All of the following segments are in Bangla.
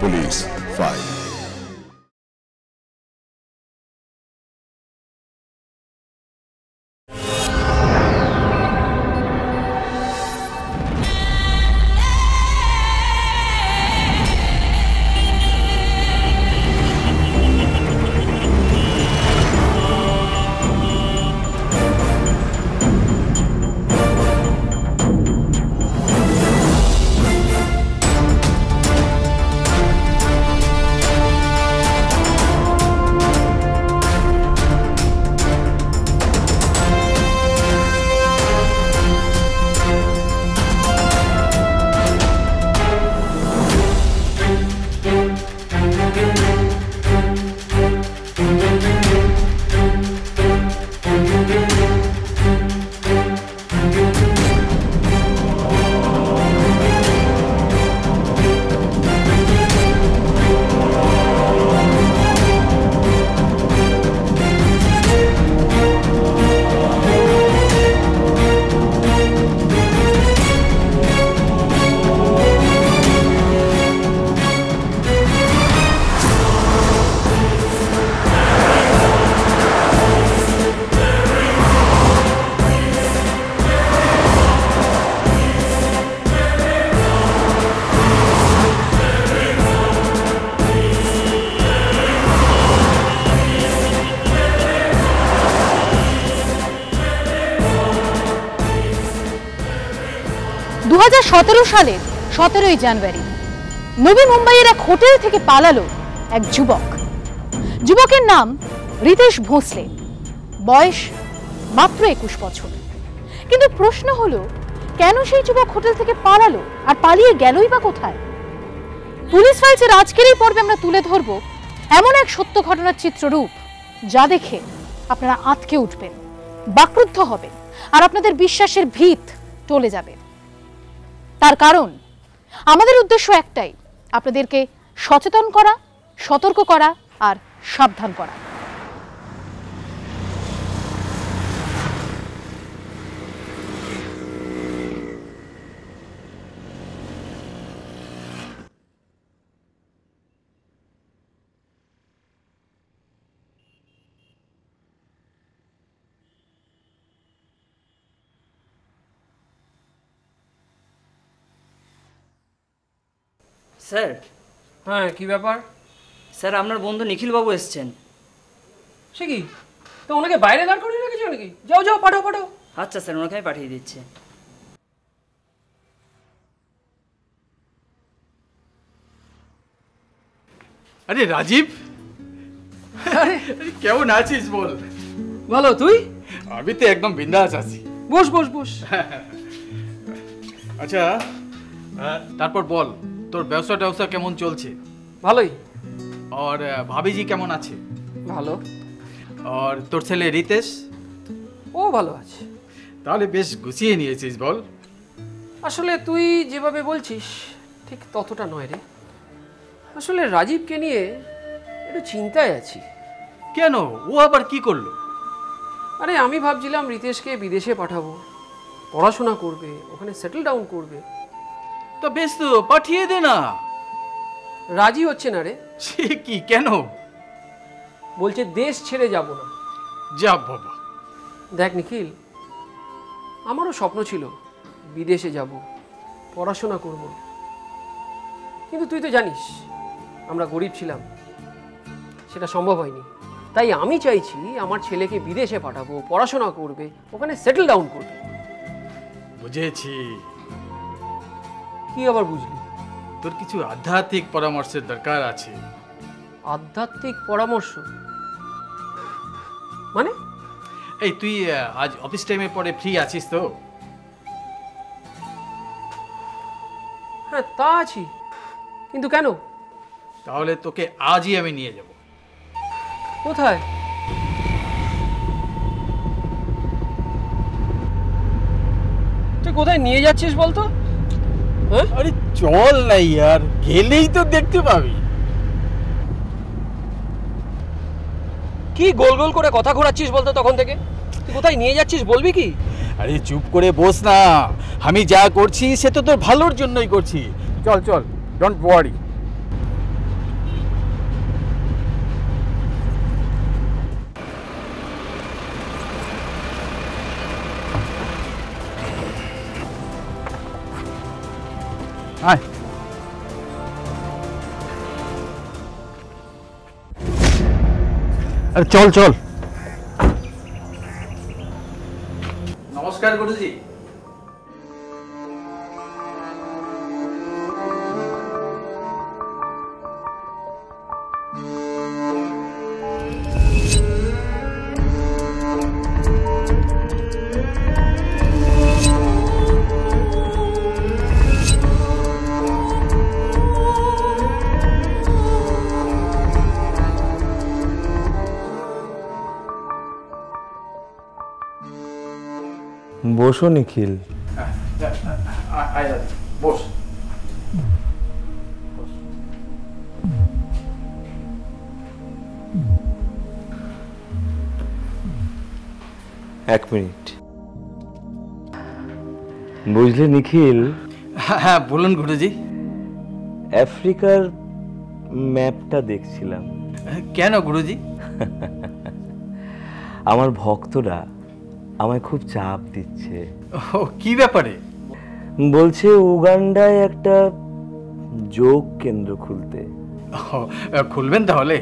Police file. সালের 17 জানুয়ারি নবী মুম্বাইয়ের এক হোটেল থেকে পালালো এক যুবক। যুবকের নাম রিতেশ ভোঁসলে, বয়স মাত্র 21 বছর। কিন্তু প্রশ্ন হলো, কেন সেই যুবক হোটেল থেকে পালালো আর পালিয়ে গেলই বা কোথায়? পুলিশ ফাইলসের আজকের এই পর্বে আমরা তুলে ধরব এমন এক সত্য ঘটনার চিত্ররূপ, যা দেখে আপনারা আঁতকে উঠবেন, বাকরুদ্ধ হবেন আর আপনাদের বিশ্বাসের ভিত টলে যাবে। তার কারণ আমাদের উদ্দেশ্য একটাই, আপনাদেরকে সচেতন করা, সতর্ক করা আর সাবধান করা। স্যার। হ্যাঁ, কি ব্যাপার? স্যার, আপনার বন্ধু নিখিলবাবু এসছেন। সে কি? তো ওনাকে বাইরে দাঁড় করিয়ে রেখেছো নাকি? যাও যাও, পাঠাও পাঠাও। আচ্ছা স্যার, ওনাকে আমি পাঠিয়ে দিচ্ছি। আরে রাজীব, কেমন আছিস বল? ভালো, তুই? আমি তো একদম বিন্দাস আছি। বস বস বস। আচ্ছা, তারপর বল, তোর ব্যবসা ট্যাবসা কেমন চলছে? ভালোই। আর ভাবিজি কেমন আছে? ভালো। আর তোর ছেলে রিতেশ? ও ভালো আছে। তাহলে বেশ গুছিয়ে নিয়েছিস বল। আসলে তুই যেভাবে বলছিস ঠিক ততটা নয় রে। আসলে রাজীবকে নিয়ে একটু চিন্তায় আছি। কেন, ও আবার কি করলো? আরে আমি ভাবছিলাম রিতেশকে বিদেশে পাঠাবো, পড়াশোনা করবে, ওখানে সেটেল ডাউন করবে। তো বেশ, তো পাঠিয়ে দে না। রাজি হচ্ছে না রে। সে কি, কেন? বলছে দেশ ছেড়ে যাব না। যা বাবা। দেখ নিখিল, আমারও স্বপ্ন ছিল বিদেশে যাব, পড়াশোনা করব, কিন্তু তুই তো জানিস আমরা গরিব ছিলাম, সেটা সম্ভব হয়নি। তাই আমি চাইছি আমার ছেলেকে বিদেশে পাঠাবো, পড়াশোনা করবে, ওখানে সেটেল ডাউন করবে। বুঝেছি। কি আবার বুঝলি? তোর কিছু আধ্যাত্মিক পরামর্শের দরকার আছে। আধ্যাত্মিক পরামর্শ মানে? এই তুই আজ অফিস টাইমের পরে ফ্রি আছিস তো? হ্যাঁ, তা আছি, কিন্তু কেন? তাহলে তোকে আজই আমি নিয়ে যাব। কোথায়? তুই কোথায় নিয়ে যাচ্ছিস বলতো? হ্যাঁ, আরে চল না ইয়ার, গেলেই তো দেখতে পাবি। কি গোল গোল করে কথা ঘোরাচ্ছিস বলতো তখন থেকে? তুই কোথায় নিয়ে যাচ্ছিস বলবি কি? আরে চুপ করে বস না, আমি যা করছি সে তো তোর ভালোর জন্যই করছি। চল চল, ডোন্ট ওয়ারি। আয়। আরে চল চল। নমস্কার গুরুজি। বসো নিখিল। বস। এক মিনিট। বুঝলে নিখিল, হ্যাঁ বলুন গুরুজি। আফ্রিকার ম্যাপটা দেখছিলাম। কেন গুরুজি? আমার ভক্তরা আমায় খুব চাপ দিচ্ছে। ও কি ব্যাপারে? বলছে উগান্ডায় একটা যোগ কেন্দ্র খুলতে। খুলবেন তাহলে?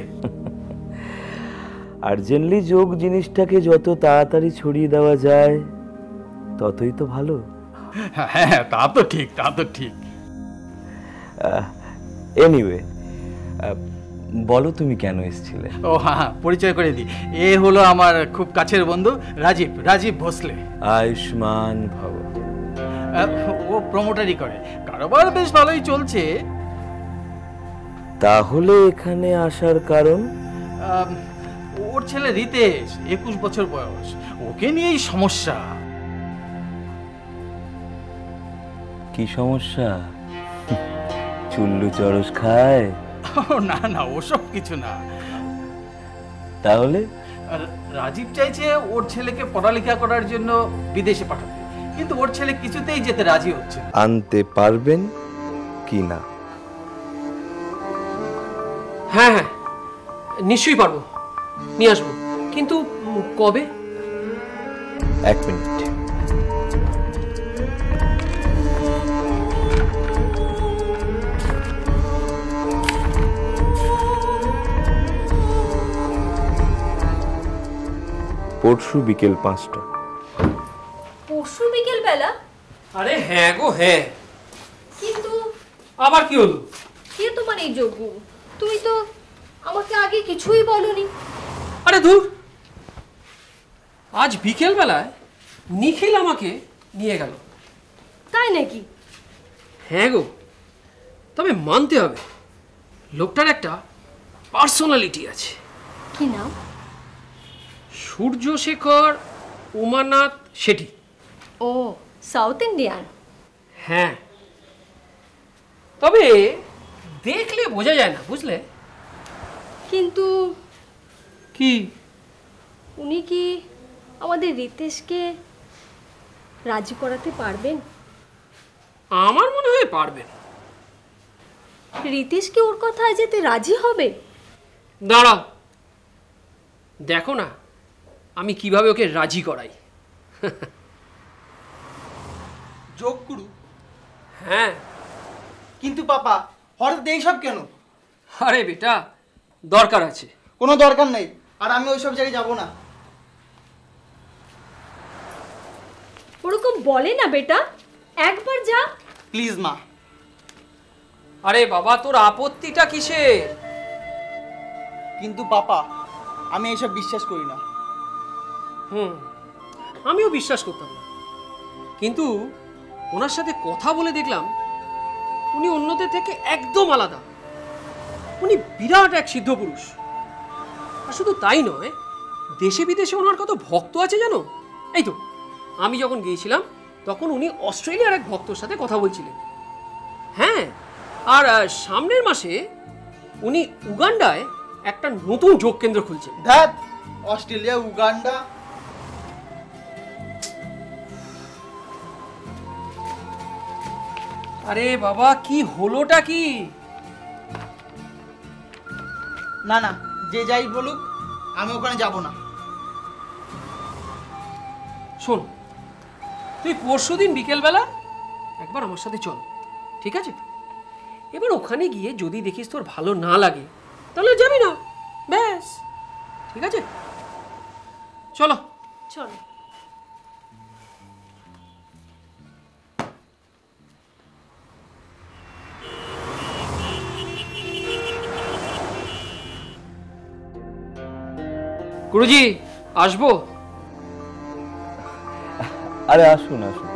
আর্জেন্টলি যোগ জিনিসটাকে যত তাড়াতাড়ি ছড়িয়ে দেওয়া যায় ততই তো ভালো। হ্যাঁ তা তো ঠিক, তা তো ঠিক। এনিওয়ে, বলো তুমি কেন এসেছিলে? ও হ্যাঁ, পরিচয় করে দিই। এ হলো আমার খুব কাছের বন্ধু রাজীব, রাজীব ভোসলে। আয়ুষ্মান ভব। ও প্রমোটারি করে, কারোবার বেশ ভালোই চলছে। তাহলে এখানে আসার কারণ? ওর ছেলে রিতেশ, 21 বছর বয়স, ওকে নিয়েই সমস্যা। কি সমস্যা? চুল্লু চরস খায়? না না, ওসব কিছু না। তাহলে রাজীব চাইছে ওর ছেলেকে পড়ালেখা করার জন্য বিদেশে পাঠাতে, কিন্তু ওর ছেলে কিছুতেই যেতে রাজি হচ্ছে না। আনতে পারবেন কি না? হ্যাঁ হ্যাঁ, নিশ্চয়ই পারবো, নিয়ে আসবো। কিন্তু কবে? এক মিনিট। পরশু বিকেল 5টা। পরশু বিকেল বেলা? আরে হ্যাঁ গো হ্যাঁ। কিন্তু আবার কি হলো? কে তোমার এই যোগ্য? তুমি তো আমাকে আগে কিছুই বলনি। আরে ধুর, আজ বিকেল বেলায় নিখিল আমাকে নিয়ে গেল। তাই নাকি? হ্যাঁ গো, তবে মানতে হবে লোকটার একটা পার্সোনালিটি আছে। কি নাম? সূর্যশেখর উমানাথ শেঠি। ও, সাউথ ইন্ডিয়ান। হ্যাঁ, তবে দেখলে বোঝা যায় না, বুঝলে? কিন্তু কি? উনি কি আমাদের রিতেশকে রাজি করাতে পারবেন? আমার মনে হয় পারবেন। রিতেশ কি ওর কথায় যেতে রাজি হবে? দাঁড়াও, দেখো না আমি কিভাবে ওকে রাজি করাই। যোগগুরু? হ্যাঁ। কিন্তু পাপা, হঠাৎ এইসব কেন? আরে বেটা, দরকার আছে। কোনো দরকার নেই, আর আমি ওইসব জায়গায় যাব না। ওরকম বলে না বেটা, একবার যা। প্লিজ মা। আরে বাবা, তোর আপত্তিটা কিসের? কিন্তু পাপা, আমি এইসব বিশ্বাস করি না। আমিও বিশ্বাস করতাম না, কিন্তু ওনার সাথে কথা বলে দেখলাম উনি অন্যদের থেকে একদম আলাদা। উনি বিরাট এক সিদ্ধ পুরুষ। আর শুধু তাই নয়, দেশে বিদেশে ওনার কত ভক্ত আছে জানো? এই তো আমি যখন গিয়েছিলাম তখন উনি অস্ট্রেলিয়ার এক ভক্তর সাথে কথা বলছিলেন। হ্যাঁ, আর সামনের মাসে উনি উগান্ডায় একটা নতুন যোগ কেন্দ্র খুলছেন। ধ্যাত, অস্ট্রেলিয়া, উগান্ডা। আরে বাবা, কি হলোটা কি? না না, যে যাই বলুক, আমি ওখানে যাব না। শোন, তুই পরশুদিন বিকেলবেলা একবার আমার সাথে চল, ঠিক আছে? এবার ওখানে গিয়ে যদি দেখিস তোর ভালো না লাগে তাহলে যাবি না, ব্যাস। ঠিক আছে, চলো চলো। গুরুজি, আসবো? আরে আসুন আসুন।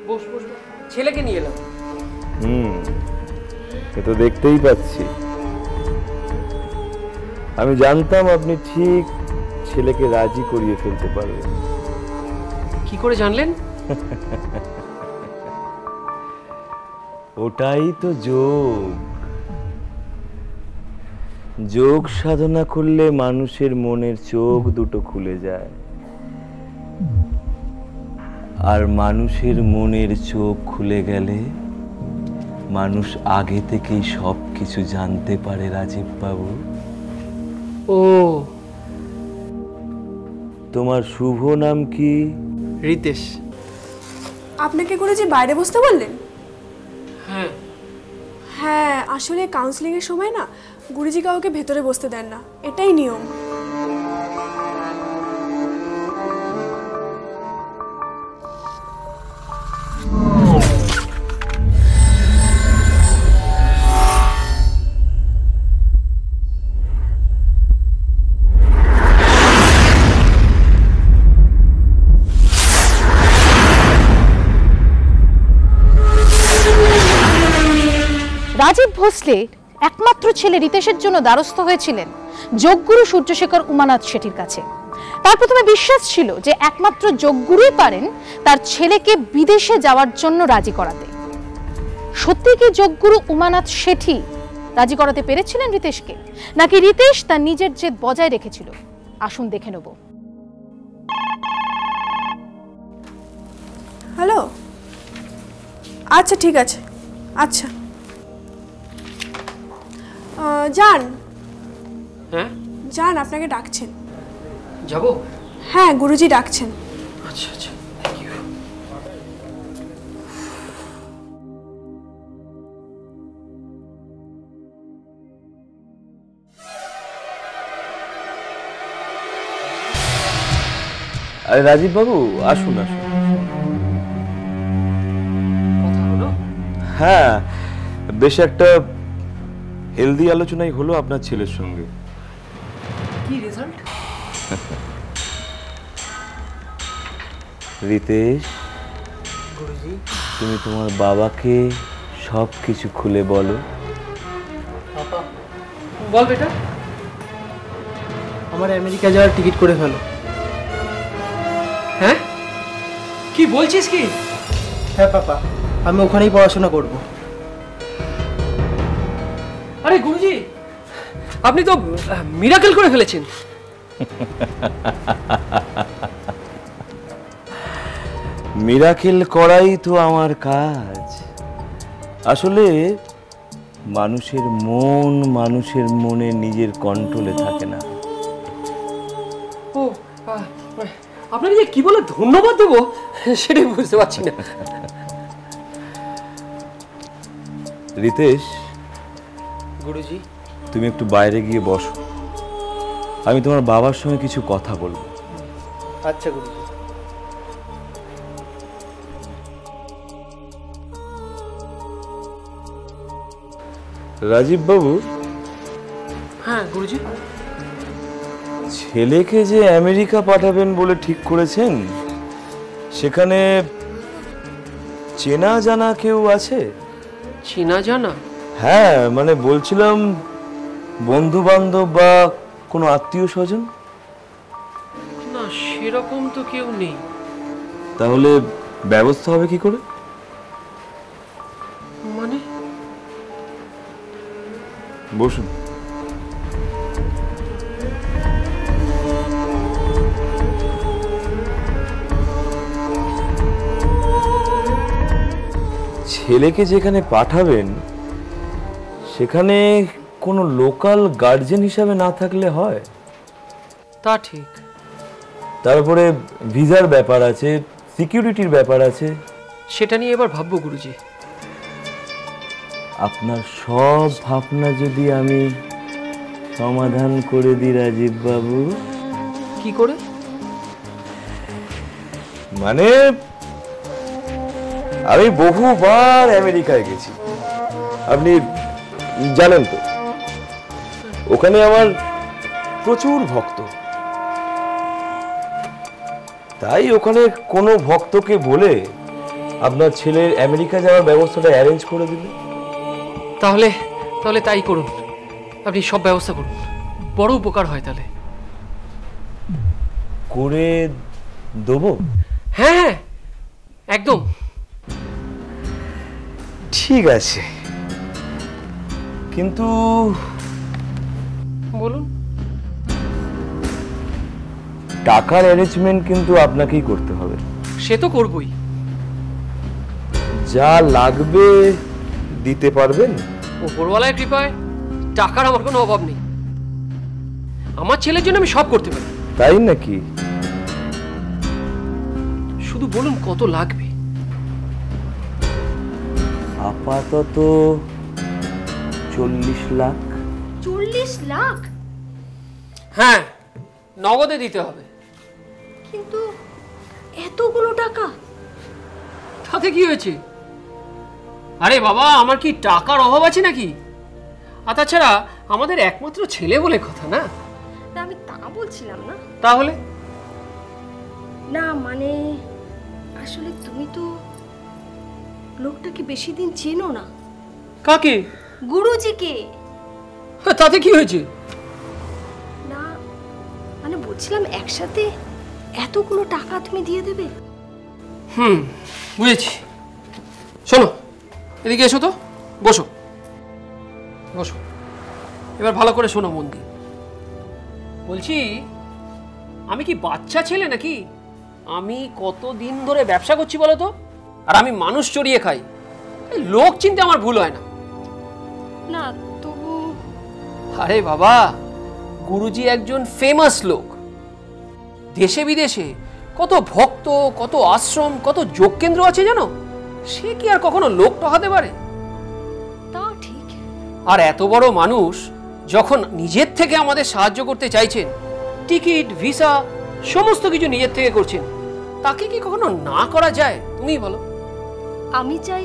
বস বস বস। ছেলেকে নিয়ে এলাম। এ তো দেখতেই পাচ্ছি। আমি জানতাম আপনি ঠিক ছেলেকে রাজি করিয়ে ফেলতে পারবেন। কি করে জানলেন? ওটাই তো যোগ। যোগ সাধনা করলে মানুষের মনের চোখ দুটো খুলে যায়, আর মানুষের মনের চোখ খুলে গেলে মানুষ আগে থেকেই সবকিছু জানতে পারে। রাজীব বাবু, ও, তোমার শুভ নাম কি? রিতেশ। আপনাকে গুরুজি বাইরে বসতে বললেন? হ্যাঁ। হ্যাঁ, আসলে কাউন্সিলিং এর সময় না গুরুজি কাউকে ভেতরে বসতে দেন না, এটাই নিয়ম। রাজীব ভোসলে একমাত্র ছেলে রিতেশের জন্য দ্বারস্থ হয়েছিলেন যোগগুরু সূর্যশেখর উমানাথ শেঠির কাছে। তার প্রথমে বিশ্বাস ছিল যে একমাত্র যোগগুরুই পারেন তার ছেলেকে বিদেশে যাওয়ার জন্য রাজি করাতে। সত্যি কি যোগগুরু উমানাথ শেঠি রাজি করাতে পেরেছিলেন রিতেশকে, নাকি রিতেশ তার নিজের জেদ বজায় রেখেছিল? আসুন দেখে নেব। হ্যালো, আচ্ছা ঠিক আছে, আচ্ছা যান। হ্যাঁ, যান, আপনাকে ডাকছেন। যাবো? হ্যাঁ, গুরুজি ডাকছেন। আচ্ছা আচ্ছা, থ্যাংক ইউ। আরে রাজীব বাবু, আসুন আসুন। কথা হলো? হ্যাঁ, বেশ একটা হেলদি আলোচনাই হলো আপনার ছেলের সঙ্গে। কি রেজাল্ট? রিতেশ, গুরুজি। তুমি তোমার বাবাকে সব কিছু খুলে বলো। পাপা, বল বেটা। আমার আমেরিকা যাওয়ার টিকিট করে ফেলো। হ্যাঁ, কি বলছিস কি? হ্যাঁ পাপা, আমি ওখানেই পড়াশোনা করব। আরে গুরুজি, আপনি তো মিরাকেল করে ফেলেছেন। মিরাকেল করাই তো আমার কাজ। আসলে মানুষের মন মানুষের মনে নিজের কন্ট্রোলে থাকে না। ও, আপনাকে যে কি বলে ধন্যবাদ দেবো সেটাই বুঝতে পারছি না। রিতেশ, গুরুজি। তুমি একটু বাইরে গিয়ে বসো, আমি তোমার বাবার সঙ্গে কিছু কথা বলবো। আচ্ছা গুরুজি। রাজীব বাবু, হ্যাঁ গুরুজি। ছেলেকে যে আমেরিকা পাঠাবেন বলে ঠিক করেছেন, সেখানে চেনা জানা কেউ আছে? চেনা জানা? হ্যাঁ, মানে বলছিলাম বন্ধু বান্ধব বা কোনো আত্মীয় স্বজন। না, সেরকম তো কেউ নেই। তাহলে ব্যবস্থা হবে কি করে? মানে? বসুন। ছেলেকে যেখানে পাঠাবেন সেখানে কোনো লোকাল গার্জেন হিসাবে না থাকলে হয়? তা ঠিক। তারপরে ভিসার ব্যাপার আছে, সিকিউরিটির ব্যাপার আছে। সেটা নিয়ে এবার ভাববো গুরুজি। আপনার সব ভাবনা যদি আমি সমাধান করে দিই রাজীব বাবু। কি করে? মানে আমি বহুবার আমেরিকায় গেছি, আপনি জানেন তো। ওখানে আমার প্রচুর ভক্ত, তাই ওখানে কোনো ভক্তকে বলে আপনার ছেলের আমেরিকা যাওয়ার ব্যবস্থাটা অ্যারেঞ্জ করে দিলে। তাহলে তাহলে তাই করুন, আপনি সব ব্যবস্থা করুন, বড় উপকার হয় তাহলে। করে দেবো? হ্যাঁ হ্যাঁ একদম। ঠিক আছে, কিন্তু বলুন। টাকার অ্যারেঞ্জমেন্ট কিন্তু আপনাকেই করতে হবে। সে তো করবই। যা লাগবে দিতে পারবেন? উপরওয়ালার কৃপায় টাকার আমার কোনো অভাব নেই। আমার ছেলের জন্য আমি সব করতে পারি। তাই নাকি? শুধু বলুন কত লাগবে। আপাতত 40 লাখ। 40 লাখ? হ্যাঁ, নগদে দিতে হবে। কিন্তু এতগুলো টাকা? তাতে কি হয়েছে? আরে বাবা, আমার কি টাকার অভাব আছে নাকি? আর তাছাড়া আমাদের একমাত্র ছেলে বলে কথা না। না, আমি তা বলছিলাম না। তাহলে? না মানে আসলে তুমি তো লোকটাকে বেশি দিন চেনো না। কাকে? গুরুজিকে। তাতে কি হয়েছে? না মানে বলছিলাম একসাথে এতগুলো টাকা তুমি দিয়ে দেবে? বুঝেছি। শোনো, এদিকে এসো তো, বসো বসো। এবার ভালো করে শোনো মন দিয়ে। বলছি, আমি কি বাচ্চা ছেলে নাকি? আমি কতদিন ধরে ব্যবসা করছি বলো তো, আর আমি মানুষ চড়িয়ে খাই। লোক চিনতে আমার ভুল হয় না। না তবু। আরে বাবা, গুরুজি একজন ফেমাস লোক। দেশে বিদেশে কত ভক্ত, কত আশ্রম, কত যোগ কেন্দ্র আছে জানো? সে কি আর কখনো লোক ঠকাতে পারে? তাও ঠিক। আর এত বড় মানুষ যখন নিজের থেকে আমাদের সাহায্য করতে চাইছেন, টিকিট, ভিসা সমস্ত কিছু নিজের থেকে করছেন, তাকে কি কখনো না করা যায়? তুমি বলো। আমি চাই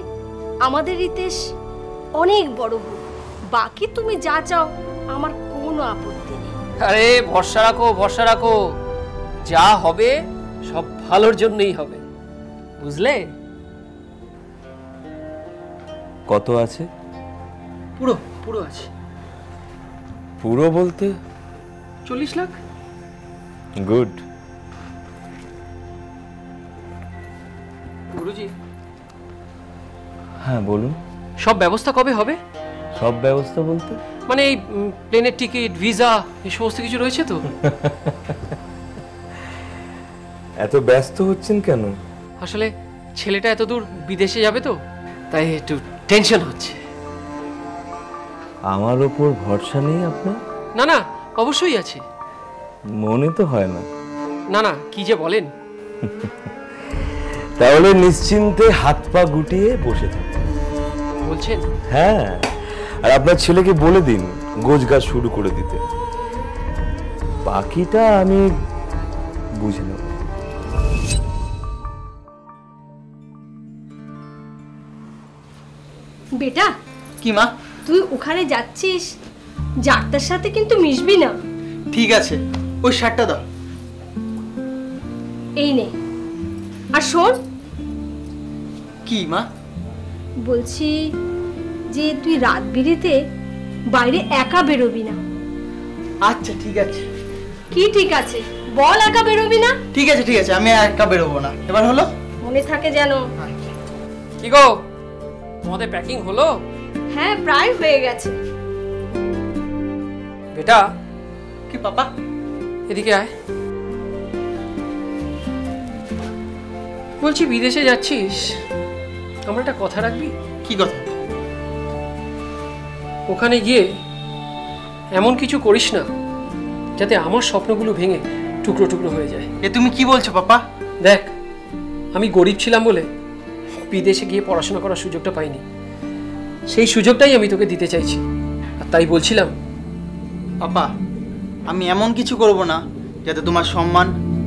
আমাদের রিতেশ অনেক বড় হোক, বাকি তুমি যা চাও আমার কোনো আপত্তি নেই। আরে ভরসা রাখো, ভরসা রাখো, যা হবে সব ভালোর জন্যই হবে, বুঝলে? কত আছে? পুরো পুরো আছে। পুরো বলতে? 40 লাখ। গুড। গুরুজি, হ্যাঁ বলুন। সব ব্যবস্থা কবে হবে? সব ব্যবস্থা বলতে? মানে এই প্লেনের টিকিট, ভিসা, এই সমস্ত কিছু রয়েছে তো? এত ব্যস্ত হচ্ছেন কেন? আসলে ছেলেটা এত দূর বিদেশে যাবে তো, তাই একটু টেনশন হচ্ছে। আমার ওপর ভরসা নেই আপনার? না না, অবশ্যই আছে। মনে তো হয় না। না না, কি যে বলেন। তাহলে নিশ্চিন্তে হাত পা গুটিয়ে বসে থাকুন। বলছেন? হ্যাঁ, আর আপনার ছেলেকে বলে দিন গোছগাছ শুরু করে দিতে। বাকিটা আমি বুঝে নেব। বেটা, কি মা? তুই ওখানে যাচ্ছিস, যাত্রার সাথে কিন্তু মিশবি না। ঠিক আছে, ওই শার্টটা দাও। এই নে। আর শোন, কি মা? বলছি যে তুই রাত বিরেতে বাইরে একা বেরোবি না। আচ্ছা ঠিক আছে। কি ঠিক আছে বল, একা বেরোবি না? ঠিক আছে ঠিক আছে, আমি একা বেরোবো না। এবার হলো? মনে থাকে যেন। কি গো, তোমাদের প্যাকিং হলো? হ্যাঁ, প্রায় হয়ে গেছে। বেটা, কি পাপা? এদিকে আয়। বলছি, বিদেশে যাচ্ছিস, আমার একটা কথা রাখবি? কি কথা? ওখানে গিয়ে এমন কিছু করিস না যাতে আমার স্বপ্নগুলো ভেঙে টুকরো টুকরো হয়ে যায়। এ তুমি কি বলছো পাপা? দেখ, আমি গরিব ছিলাম বলে বিদেশে গিয়ে পড়াশোনা করার সুযোগটা পাইনি। সেই সুযোগটাই আমি তোকে দিতে চাইছি। আর তাই বলছিলাম, পাপা, আমি এমন কিছু করব না যাতে তোমার সম্মান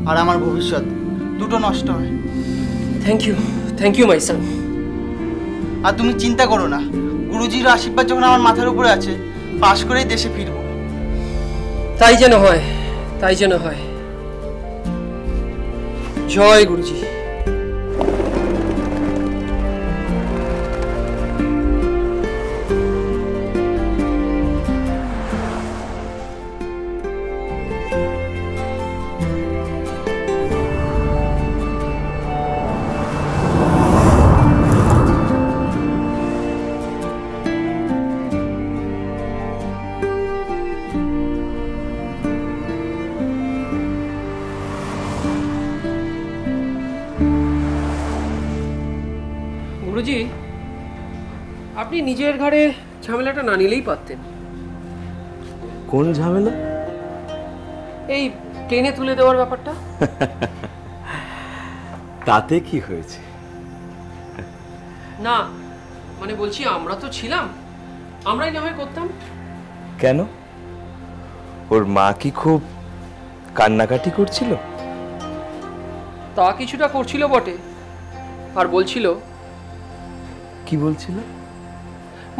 আর আমার ভবিষ্যৎ দুটো নষ্ট হয়। থ্যাংক ইউ মাই সান। আর তুমি চিন্তা করো না, গুরুজির আশীর্বাদ যখন আমার মাথার উপরে আছে, পাশ করেই দেশে ফিরবো। তাই যেন হয়, তাই যেন হয়। জয় গুরুজি। গুরুজি, আপনি নিজের ঘাড়ে ঝামেলাটা না নিলেই পারতেন। কোন ঝামেলা? এই প্লেনে তুলে দেওয়ার ব্যাপারটা। তাতে কি হয়েছে? না মানে বলছি, আমরা তো ছিলাম, আমরাই না হয় করতাম। কেন? ওর মা কি খুব কান্নাকাটি করছিল? তা কিছুটা করছিল বটে। আর বলছিল, কি বলছিল?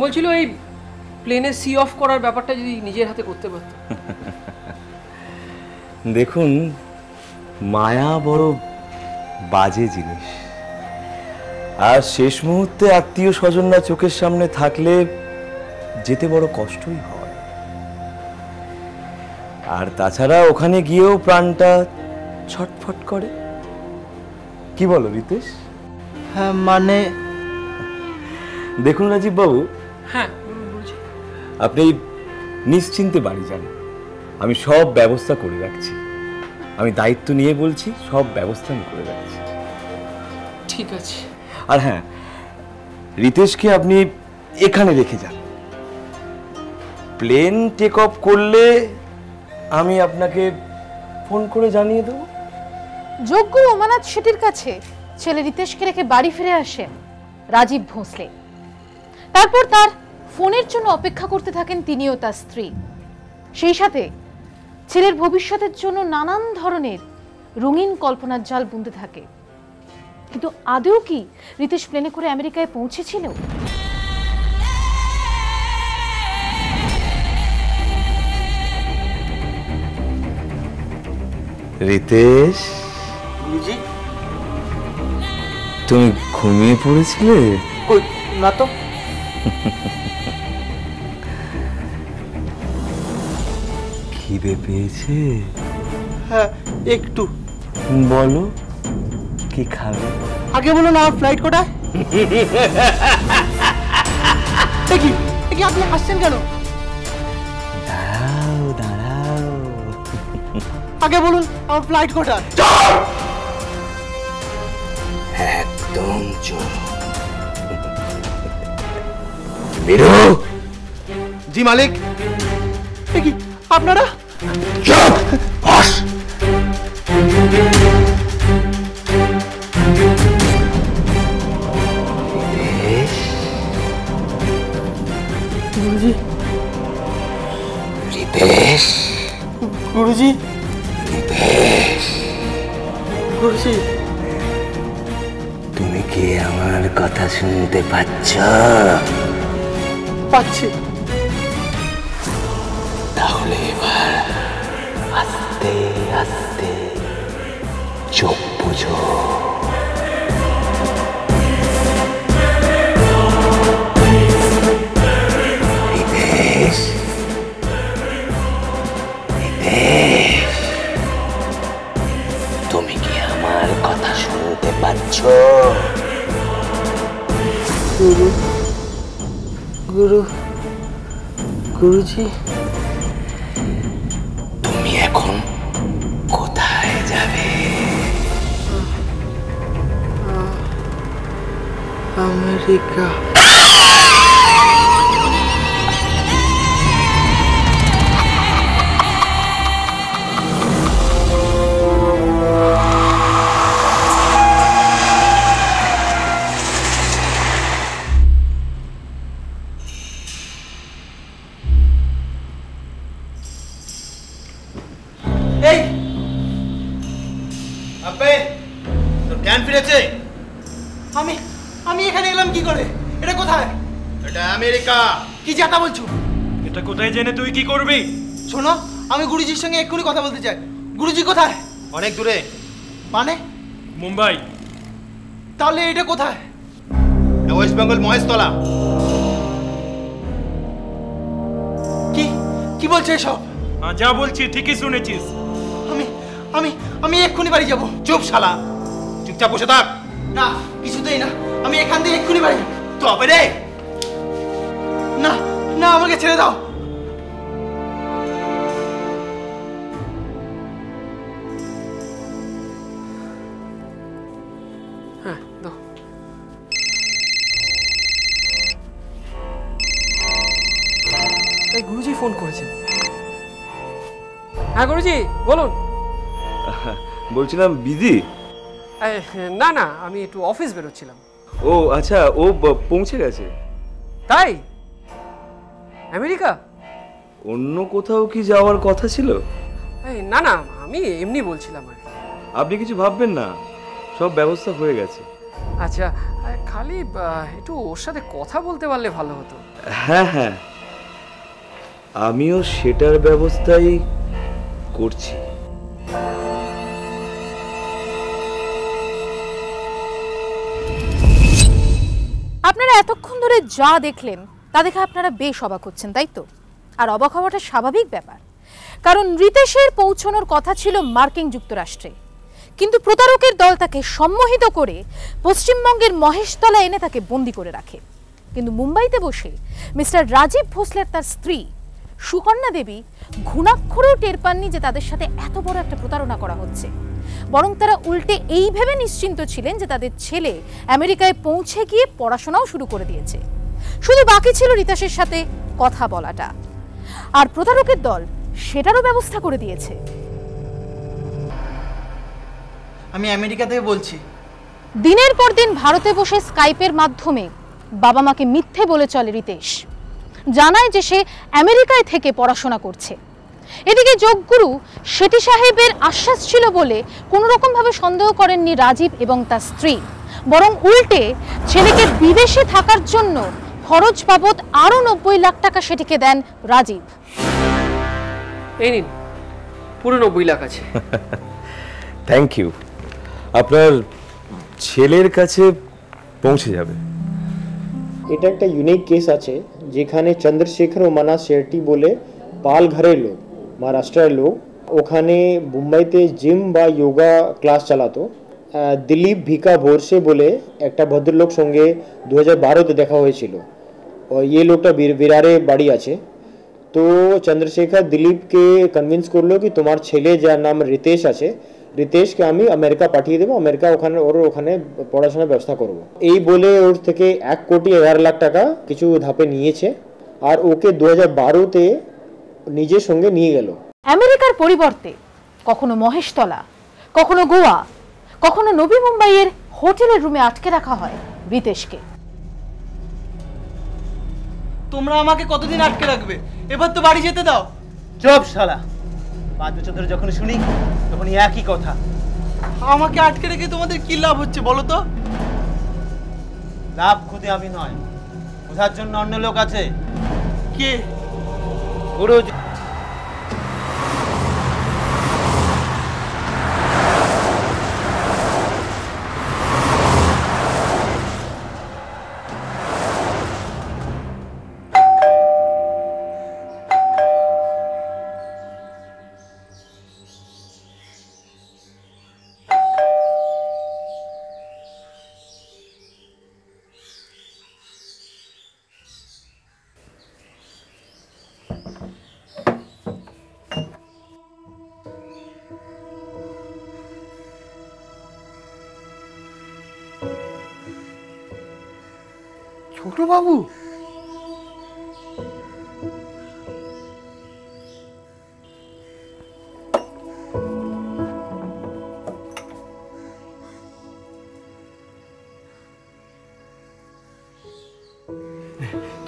বলছিল এই প্লেনে সি অফ করার ব্যাপারটা যদি নিজের হাতে করতে পারত। দেখুন, মায়া বড় বাজে জিনিস। আর শেষ মুহূর্তে আত্মীয় স্বজনরা চোখের সামনে থাকলে যেতে বড় কষ্টই হয়। আর তাছাড়া ওখানে গিয়েও প্রাণটা ছটফট করে। কি বলো রিতেশ? হ্যাঁ মানে দেখুন রাজীব বাবু, হ্যাঁ, আপনি নিশ্চিন্তে বাড়ি যান। আমি সব ব্যবস্থা করে রাখছি। আমি দায়িত্ব নিয়ে বলছি, সব ব্যবস্থা আমি করে রাখছি। ঠিক আছে। আর হ্যাঁ, রিতেশকে আপনি এখানে রেখে যান। প্লেন টেক অফ করলে আমি আপনাকে ফোন করে জানিয়ে দেবো। যোগ্য ওমানাথ শেঠির কাছে ছেলে রিতেশকে রেখে বাড়ি ফিরে আসেন রাজীব ভোঁসলে। তারপর তার ফোনের জন্য অপেক্ষা করতে থাকেন তিনি ও তার স্ত্রী। সেই সাথে ছেলের ভবিষ্যতের জন্য নানান ধরনের রঙিন কল্পনার জাল বুনতে থাকে। কিন্তু আদৌ কি রিতেশ প্লেনে করে আমেরিকায় পৌঁছেছিল? রিতেশ, গুরুজি, তুমি ঘুমিয়ে পড়েছিলে? কই না তো। খিদে পেয়েছে? হ্যাঁ একটু। বলো কি খাবে? আগে বলো না, ফ্লাইট কোটায়? দেখি দেখি, আপনি হাসছেন কেন? দাঁড়াও দাঁড়াও, আগে বলুন আমার ফ্লাইট কোটায়? একদম চোখ বেরো। জি মালিক। দেখি আপনারা চুপ বস। গুরুজি। রিতেশ, গুরুজি। রিতেশ, গুরুজি। তুমি কি আমার কথা শুনতে পাচ্ছ? পাচ্ছি। তাহলে এবার আস্তে আস্তে চোখ বুঝো। রিতেশ, রিতেশ, তুমি কি আমার কথা শুনতে পাচ্ছ? গুরু গুরু গুরুজি, তুমি এখন কোথায় যাবে? আমেরিকা। আমি আমি এখানে এলাম কি করে? এটা কোথায়? এটা আমেরিকা। কি যাতা বলছো? এটা কোথায় জেনে তুই কি করবি? শোনো, আমি গুরুজির সঙ্গে এক্ষুনি কথা বলতে চাই। গুরুজি কোথায়? অনেক দূরে। মানে? মুম্বাই। তাহলে এটা কোথায়? ওয়েস্ট বেঙ্গল মহেশতলা। কি কি বলছো এসব? যা বলছি ঠিকই শুনেছিস। আমি আমি আমি এক্ষুনি বাড়ি যাব। চুপ শালা, চুপচাপ বসে থাক। না, কিছুতেই না, আমি এখান থেকে এক্ষুনি বাড়ি যাব। তবে রে, না না, আমাকে ছেড়ে দাও। হ্যাঁ দাও। এই গুরুজি ফোন করেছেন। হ্যাঁ গুরুজি বলুন। বলছিলাম বিজি? না না, আমি একটু অফিস বেরোচ্ছিলাম। ও আচ্ছা, ও পৌঁছে গেছে। তাই? আমেরিকা? অন্য কোথাও কি যাওয়ার কথা ছিল? না না, আমি এমনি বলছিলাম আর কি। আপনি কিছু ভাববেন না, সব ব্যবস্থা হয়ে গেছে। আচ্ছা, খালি একটু ওর সাথে কথা বলতে পারলে ভালো হতো। হ্যাঁ হ্যাঁ, আমিও সেটার ব্যবস্থাই করছি। আপনারা এতক্ষণ ধরে যা দেখলেন তা দেখে আপনারা বেশ অবাক হচ্ছেন, তাই তো? আর অবাক হওয়াটা স্বাভাবিক ব্যাপার, কারণ রিতেশের পৌঁছানোর কথা ছিল মার্কিন যুক্তরাষ্ট্রে, কিন্তু প্রতারকের দল তাকে সম্মোহিত করে পশ্চিমবঙ্গের মহেশতলা এনে তাকে বন্দি করে রাখে। কিন্তু মুম্বাইতে বসে মিস্টার রাজীব ভোসলের তার স্ত্রী সুকন্যা দেবী ঘুণাক্ষরেও টের পাননি যে তাদের সাথে এত বড় একটা প্রতারণা করা হচ্ছে। বরং তারা উল্টে এই ভেবে নিশ্চিন্ত ছিলেন যে তাদের ছেলে আমেরিকায় পৌঁছে গিয়ে পড়াশোনাও শুরু করে দিয়েছে। শুধু বাকি ছিল রিতেশের সাথে কথা বলাটা, আর প্রতারকের দল সেটারও ব্যবস্থা করে দিয়েছে। আমি আমেরিকা থেকে বলছি। দিনের পর দিন ভারতে বসে স্কাইপের মাধ্যমে বাবা মাকে মিথ্যে বলে চলে রিতেশ, জানায় যে সে আমেরিকায় থেকে পড়াশোনা করছে। এদিকে যোগগুরু শেঠি সাহেবের আশ্বাস ছিল বলে কোনো রকম ভাবে সন্দেহ করেননি রাজীব এবং তার স্ত্রী, বরং উল্টে ছেলেকে বিদেশে থাকার জন্য খরচ বাবদ আরো 90 লাখ টাকা সেটিকে দেন রাজীব। এই নিন, পুরো 90 লাখ আছে। Thank you. আপনার ছেলের কাছে পৌঁছে যাবে। এটা একটা ইউনিক কেস আছে যেখানে চন্দ্রশেখর ও মানা শেট্টি বলে পালঘরের লোক, মহারাষ্ট্রের লোক, ওখানে মুম্বাইতে জিম বা যোগা ক্লাস চালাতো। দিলীপ ভিকা ভোরসে বলে একটা ভদ্রলোক সঙ্গে 2012-তে দেখা হয়েছিল। ये লোকটা বিরারে বাড়ি আছে। তো চন্দ্রশেখর দিলীপকে কনভিন্স করলো কি তোমার ছেলে যার নাম রিতেশ আছে, রিতেশকে আমি আমেরিকা পাঠিয়ে দেবো, আমেরিকা ওখানে পড়াশোনার ব্যবস্থা করব। এই বলে ওর থেকে 1,11,00,000 টাকা কিছু ধাপে নিয়েছে, আর ওকে 2012-তে নিজের সঙ্গে নিয়ে গেল। আমেরিকার পরিবর্তে কখনো মহেশতলা, কখনো গোয়া, কখনো নবী মুম্বাইয়ের হোটেলের রুমে আটকে রাখা হয় রিতেশকে। তোমরা আমাকে কতদিন আটকে রাখবে? এবার তো বাড়ি যেতে দাও। চুপ শালা, 5 বছর ধরে যখন শুনি তখনই একই কথা। আমাকে আটকে রেখে তোমাদের কি লাভ হচ্ছে বলো তো? লাভ খুদে আমি নয়, বোঝার জন্য অন্য লোক আছে। কে? গুরুজি। ছোট বাবু,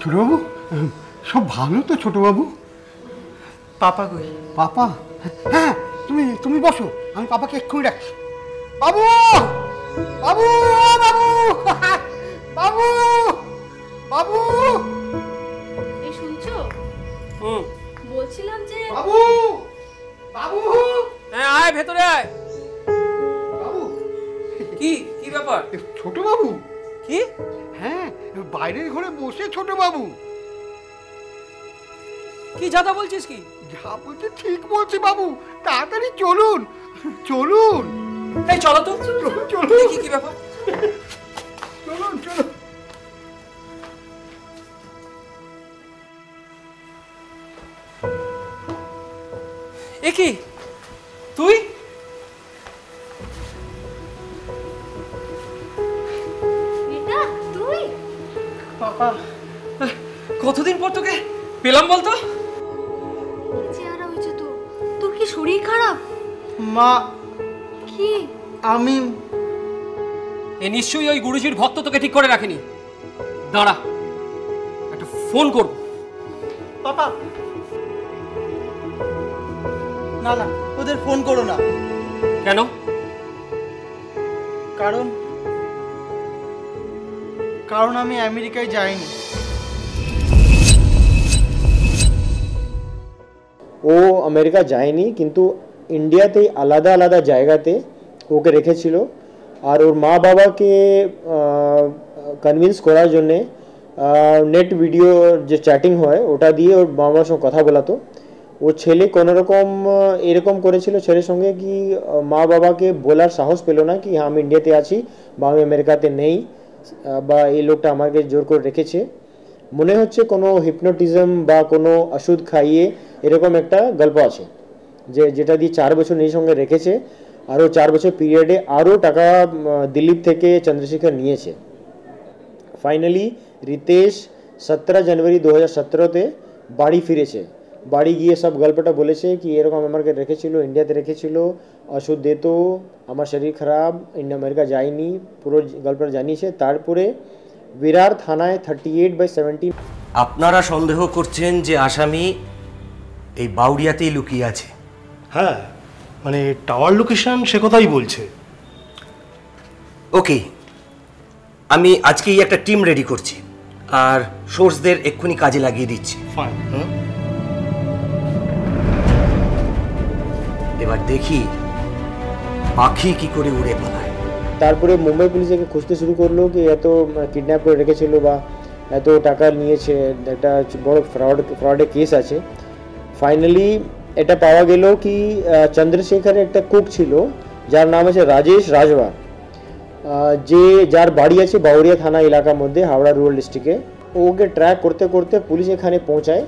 ছোটবাবু, সব ভালো তো ছোটবাবু? পাপা কই? পাপা? হ্যাঁ, তুমি বসো, আমি পাপাকে এক্ষুনি ডাকছি। বাবু, বাবু, বাবু। কি? হ্যাঁ, বাইরের ঘরে বসে ছোট বাবু। কি যাতা বলছিস কি? যা বলছি ঠিক বলছি বাবু, তাড়াতাড়ি চলুন চলুন। এই চলো তো, চলুন। দেখি কি ব্যাপার। চলুন চলুন। এ কি তুই? এটা তুই? পাপা, কতদিন পর তোকে পেলাম বলতো? চেহারা হয়েছে তো, তোর কি শরীর খারাপ? মা, কি? আমি এ নিশ্চয়ই ওই গুরুজির ভক্ত তোকে ঠিক করে রাখেনি। দাঁড়া, একটা ফোন করব। পাপা, না না, ওদের ফোন করো না। কেন? কারণ আমি আমেরিকায় যাইনি। ও আমেরিকা যায়নি, কিন্তু ইন্ডিয়াতে আলাদা আলাদা জায়গাতে ওকে রেখেছিল। আর ওর মা বাবাকে কনভিন্স করার জন্যে নেট ভিডিও যে চ্যাটিং হয় ওটা দিয়ে ওর বাবার সঙ্গে কথা বলাতো। ও ছেলে কোনোরকম এরকম করেছিল ছেলের সঙ্গে কি মা বাবাকে বলার সাহস পেল না কি আমি ইন্ডিয়াতে আছি বা আমি আমেরিকাতে নেই, বা এই লোকটা আমাকে জোর করে রেখেছে। মনে হচ্ছে কোনো হিপনোটিজম বা কোনো ওষুধ খাইয়ে এরকম একটা গল্প আছে, যেটা দিয়ে 4 বছর নিজের সঙ্গে রেখেছে। আরও 4 বছর পিরিয়ডে আরও টাকা দিল্লিপ থেকে চন্দ্রশেখর নিয়েছে। ফাইনালি রিতেশ 17 জানুয়ারি 2017-তে বাড়ি ফিরেছে। বাড়ি গিয়ে সব গল্পটা বলেছে কি এরকম আমাকে রেখেছিল, ইন্ডিয়াতে রেখেছিল, ওষুধ দিত, আমার শরীর খারাপ, আমেরিকা যায়নি, পুরো গল্পটা জানিয়েছে। তারপরে বিরার থানায় 38/17 আপনারা সন্দেহ করছেন যে আসামি এই বাউরিয়াতেই লুকিয়ে আছে? হ্যাঁ, মানে টাওয়ার লোকেশন সে কথাই বলছে। ওকে, আমি আজকেই একটা টিম রেডি করছি আর সোর্সদের এক্ষুনি কাজে লাগিয়ে দিচ্ছি। ফাইন। এবার দেখি পাখি কি করে উড়ে পালায়। তারপরে মুম্বাই পুলিশ একে খুঁজতে শুরু করলো কি এত কিডন্যাপ করে রেখেছিল বা এত টাকা নিয়েছে, একটা বড় ফ্রডের কেস আছে। ফাইনালি এটা পাওয়া গেল কি চন্দ্রশেখরের একটা কুক ছিল যার নাম আছে রাজেশ রাজওয়া, যার বাড়ি আছে বাউরিয়া থানা এলাকার মধ্যে, হাওড়া রুরাল ডিস্ট্রিক্টে। ওকে ট্র্যাক করতে করতে পুলিশ এখানে পৌঁছায়।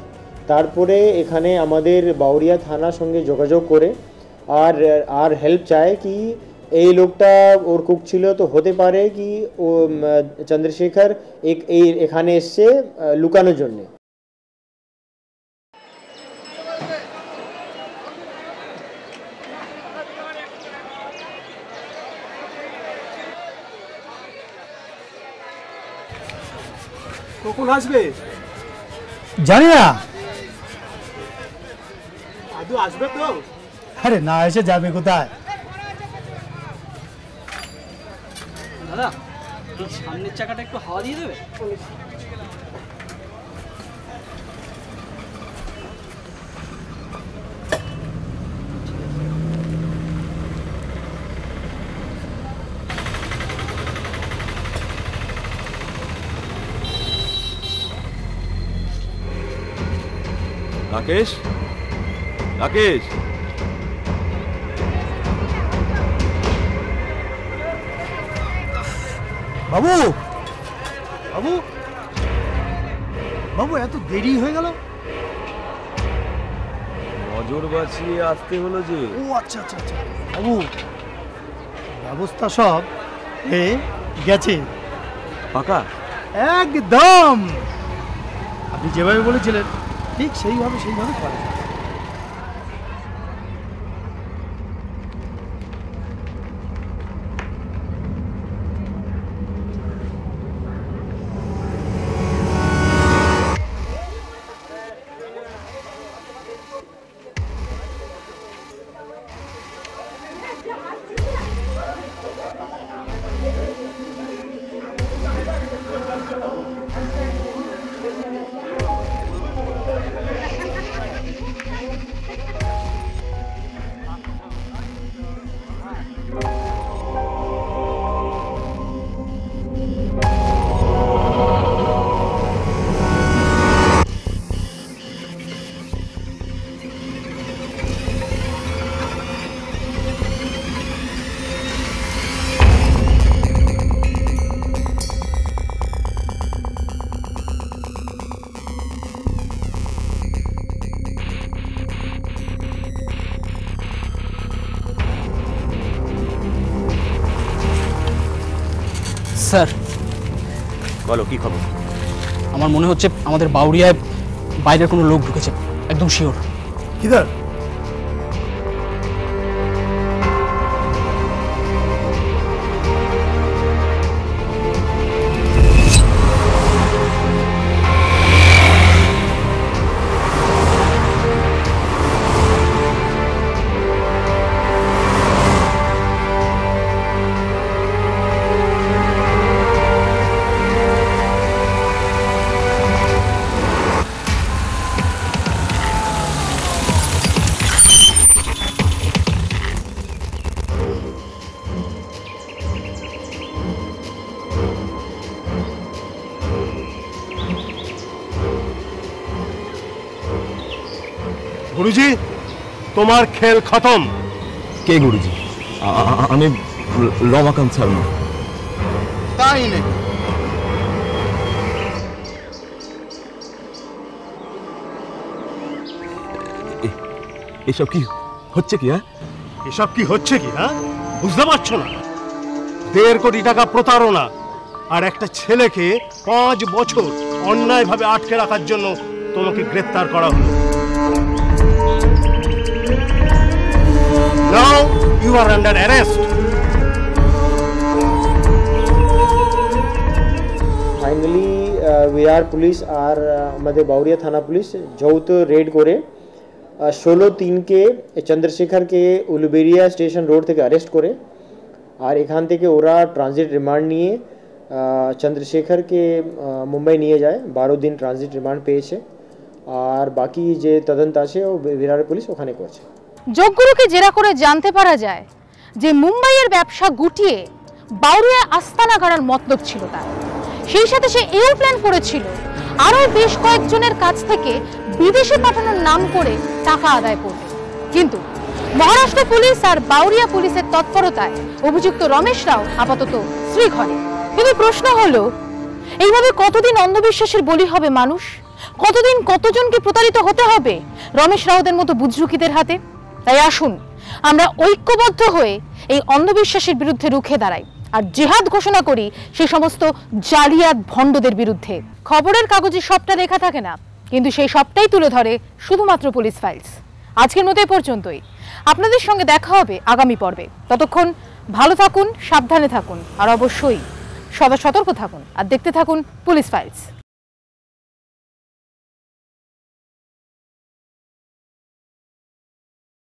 তারপরে এখানে আমাদের বাউরিয়া থানার সঙ্গে যোগাযোগ করে আর হেল্প চায় কি এই লোকটা ওর কুক ছিল, তো হতে পারে কি ও চন্দ্রশেখর এখানে এসছে লুকানোর জন্যে। কখন আসবে জানি না, আদৌ আসবে তো? আরে না এসে যাবে কোথায়? দাদা, এই সামনের চাকাটা একটু হাওয়া দিয়ে দেবে? রাকেশ, রাকেশ, বাবু, বাবু, বাবু, এত দেরি হয়ে গেল? নজর বাঁচিয়ে আসতে হলো যে। ও আচ্ছা আচ্ছা আচ্ছা বাবু, ব্যবস্থা সব হয়ে গেছে পাকা? একদম আপনি যেভাবে বলেছিলেন ঠিক সেইভাবে করা। স্যার বলো কি খবর? আমার মনে হচ্ছে আমাদের বাউরিয়ায় বাইরের কোনো লোক ঢুকেছে, একদম শিওর। কিদার? গুরুজি, তোমার খেল খতম। কে গুরুজি? আমি রমাকান্ত শর্মা। তাই নাকি? এসব কি হচ্ছে কি? হ্যাঁ, এসব কি হচ্ছে কি? হ্যাঁ, বুঝতে পারছো না? 1.5 কোটি টাকা প্রতারণা আর একটা ছেলেকে 5 বছর অন্যায়ভাবে আটকে রাখার জন্য তোমাকে গ্রেফতার করা হলো। Now you are under arrest. Finally Bihar police আর আমাদের বাউরিয়া থানা পুলিশ যৌথ রেড করে 16/3-কে চন্দ্রশেখরকে উলুবেরিয়া স্টেশন রোড থেকে অ্যারেস্ট করে আর এখান থেকে ওরা ট্রানজিট রিমান্ড নিয়ে চন্দ্রশেখরকে মুম্বাই নিয়ে যায়। 12 দিন ট্রানজিট রিমান্ড পেয়েছে আর বাকি যে তদন্ত আছে ও বিহার পুলিশ ওখানে করছে। যোগগুরুকে জেরা করে জানতে পারা যায় যে মুম্বাইয়ের ব্যবসা গুটিয়ে বাউরিয়া আস্তানা গাড়ার মতলব ছিল তার। সেই সাথে সে এও প্ল্যান করেছিল আরও বেশ কয়েকজনের কাছ থেকে বিদেশে পাঠানোর নাম করে টাকা আদায় করবে। কিন্তু মহারাষ্ট্র পুলিশ আর বাউরিয়া পুলিশের তৎপরতায় অভিযুক্ত রমেশ রাও আপাতত শ্রীঘরে। কিন্তু প্রশ্ন হলো, এইভাবে কতদিন অন্ধবিশ্বাসের বলি হবে মানুষ? কতদিন কতজনকে প্রতারিত হতে হবে রমেশ রাওদের মতো বুজরুকিদের হাতে? তাই আসুন আমরা ঐক্যবদ্ধ হয়ে এই অন্ধবিশ্বাসের বিরুদ্ধে রুখে দাঁড়াই আর জিহাদ ঘোষণা করি সেই সমস্ত জালিয়াত ভণ্ডদের বিরুদ্ধে। খবরের কাগজে সবটা লেখা থাকে না, কিন্তু সেই সবটাই তুলে ধরে শুধুমাত্র পুলিশ ফাইলস। আজকের মতো এ পর্যন্তই। আপনাদের সঙ্গে দেখা হবে আগামী পর্বে। ততক্ষণ ভালো থাকুন, সাবধানে থাকুন আর অবশ্যই সদা সতর্ক থাকুন আর দেখতে থাকুন পুলিশ ফাইলস।